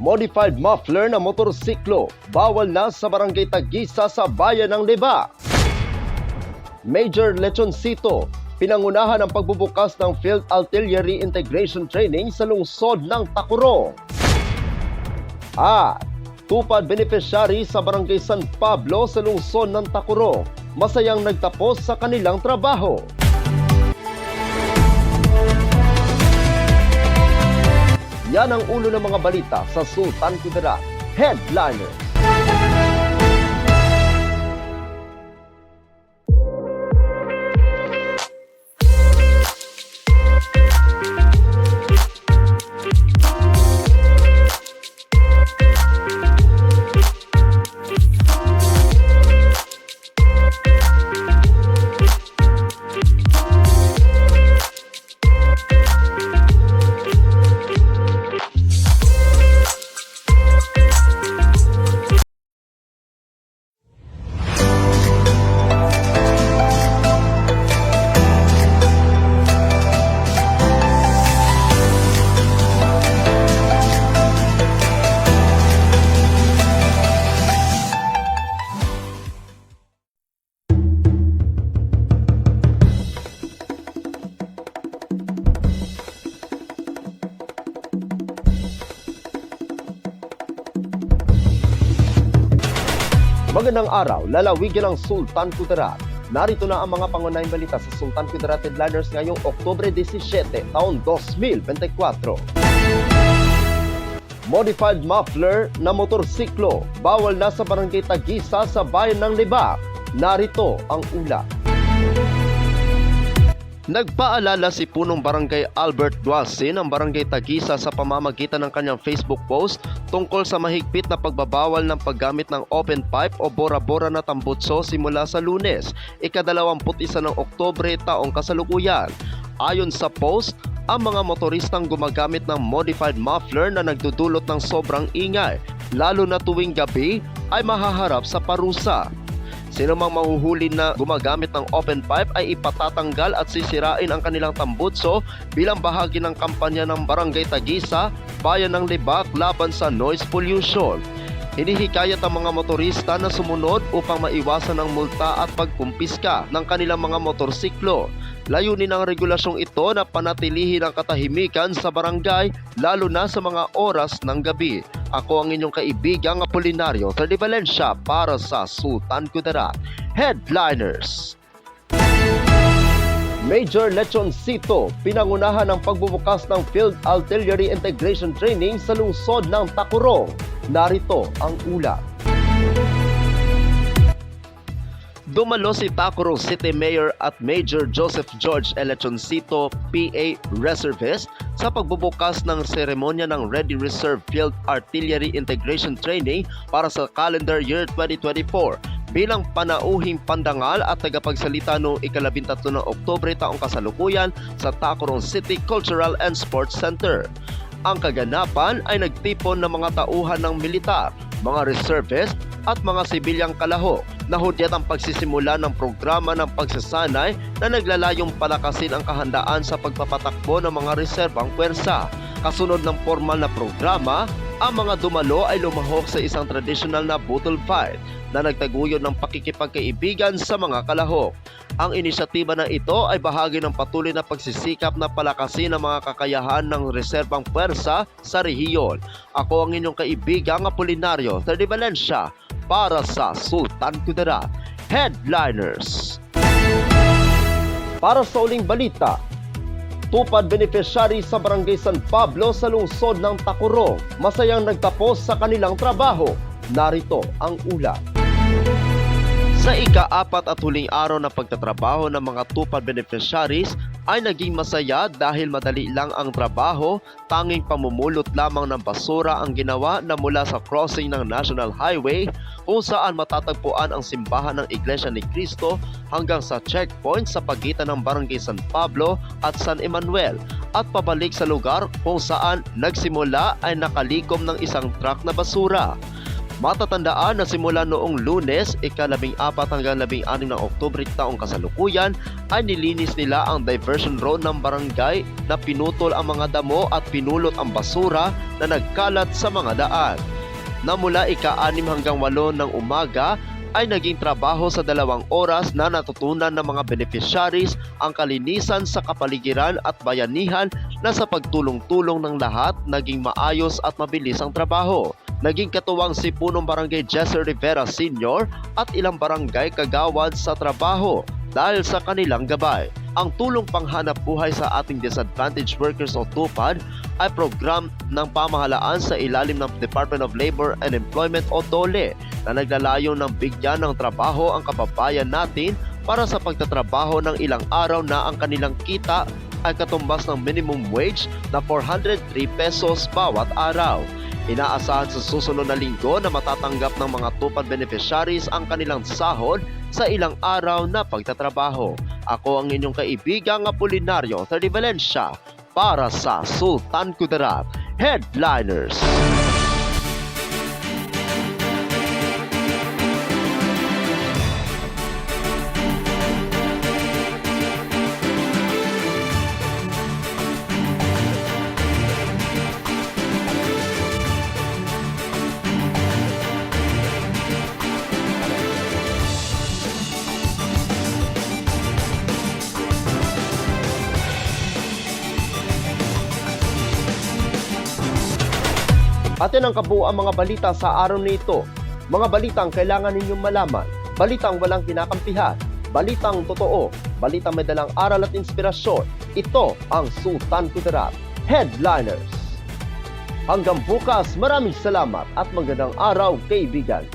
Modified muffler na motorsiklo, bawal na sa Barangay Tagisa sa Bayan ng Liba. Major Lechoncito, pinangunahan ang pagbubukas ng Field Artillery Integration Training sa lungsod ng Tacurong. At tupad beneficiary sa Barangay San Pablo sa lungsod ng Tacurong, masayang nagtapos sa kanilang trabaho. Yan ang ulo ng mga balita sa Sultan Kudarat Headliners. Magandang araw, lalawigan ng Sultan Kudarat. Narito na ang mga pangunahing balita sa Sultan Kudarat Headliners ngayong Oktubre 17, taon 2024. Modified muffler na motorsiklo, bawal na sa Barangay Tagisa sa Bayan ng Liba. Narito ang ulat. Nagpaalala si Punong Barangay Albert Duasin ng Barangay Tagisa sa pamamagitan ng kanyang Facebook post tungkol sa mahigpit na pagbabawal ng paggamit ng open pipe o bora-bora na tambutso simula sa Lunes, ika-21 ng Oktubre taong kasalukuyan. Ayon sa post, ang mga motoristang gumagamit ng modified muffler na nagdudulot ng sobrang ingay, lalo na tuwing gabi, ay mahaharap sa parusa. Sino mang mahuhuli na gumagamit ng open pipe ay ipatatanggal at sisirain ang kanilang tambutso bilang bahagi ng kampanya ng Barangay Tagisa, Bayan ng Liba laban sa noise pollution. Hinihikayat ang mga motorista na sumunod upang maiwasan ang multa at pagkumpiska ng kanilang mga motorsiklo. Layunin ng regulasyong ito na panatilihin ang katahimikan sa barangay lalo na sa mga oras ng gabi. Ako ang inyong kaibigang Apolinario Terdi Valencia para sa Sultan Kudarat Headliners. Major Lechoncito, pinangunahan ang pagbubukas ng Field Artillery Integration Training sa lungsod ng Tacurong. Narito ang ulat. Dumalo si Tacurong City Mayor at Major Joseph George Lechoncito, PA Reservist, sa pagbubukas ng seremonya ng Ready Reserve Field Artillery Integration Training para sa calendar year 2024 bilang panauhing pandangal at tagapagsalita noong ika-13 ng Oktubre taong kasalukuyan sa Tacurong City Cultural and Sports Center. Ang kaganapan ay nagtipon ng mga tauhan ng militar, mga reservist at mga sibilyang kalahok na hudyat ang pagsisimula ng programa ng pagsasanay na naglalayong palakasin ang kahandaan sa pagpapatakbo ng mga reserbang puwersa. Kasunod ng formal na programa, ang mga dumalo ay lumahok sa isang traditional na bottle fight na nagtaguyod ng pakikipagkaibigan sa mga kalahok. Ang inisyatiba na ito ay bahagi ng patuloy na pagsisikap na palakasin ang mga kakayahan ng reserbang puwersa sa rehiyon. Ako ang inyong kaibigang Apolinario Terdi Valencia para sa Sultan Kudarat Headliners. Para sa uling balita, tupad beneficiary sa Barangay San Pablo sa lungsod ng Tacurong, masayang nagtapos sa kanilang trabaho. Narito ang ulat. Sa ika-4 at huling araw ng pagtatrabaho ng mga tupad beneficiaries ay naging masaya dahil madali lang ang trabaho, tanging pamumulot lamang ng basura ang ginawa na mula sa crossing ng National Highway kung saan matatagpuan ang simbahan ng Iglesia ni Cristo hanggang sa checkpoint sa pagitan ng Barangay San Pablo at San Emanuel at pabalik sa lugar kung saan nagsimula ay nakalikom ng isang truck na basura. Matatandaan na simula noong Lunes, ika-14 hanggang 16 ng Oktubre taong kasalukuyan ay nilinis nila ang diversion road ng barangay na pinutol ang mga damo at pinulot ang basura na nagkalat sa mga daan. Na mula ika-6 hanggang 8 ng umaga ay naging trabaho sa 2 oras na natutunan ng mga beneficiaries ang kalinisan sa kapaligiran at bayanihan na sa pagtulong-tulong ng lahat naging maayos at mabilis ang trabaho. Naging katuwang si Punong Barangay Jesser Rivera Sr. at ilang barangay kagawad sa trabaho dahil sa kanilang gabay. Ang tulong panghanap buhay sa ating disadvantaged workers o TUPAD ay program ng pamahalaan sa ilalim ng Department of Labor and Employment o DOLE na naglalayo ng bigyan ng trabaho ang kababayan natin para sa pagtatrabaho ng ilang araw na ang kanilang kita ay katumbas ng minimum wage na 403 pesos bawat araw. Inaasahan sa susunod na linggo na matatanggap ng mga TUPAD beneficiaries ang kanilang sahod sa ilang araw na pagtatrabaho. Ako ang inyong kaibigang Apolinario Thirty Valencia para sa Sultan Kudarat Headliners. Atin ang kabuuan mga balita sa araw nito. Mga balitang kailangan ninyong malaman. Balitang walang kinakampihan. Balitang totoo. Balitang may dalang aral at inspirasyon. Ito ang Sultan Kudarat Headliners. Hanggang bukas, maraming salamat at magandang araw, kaibigan.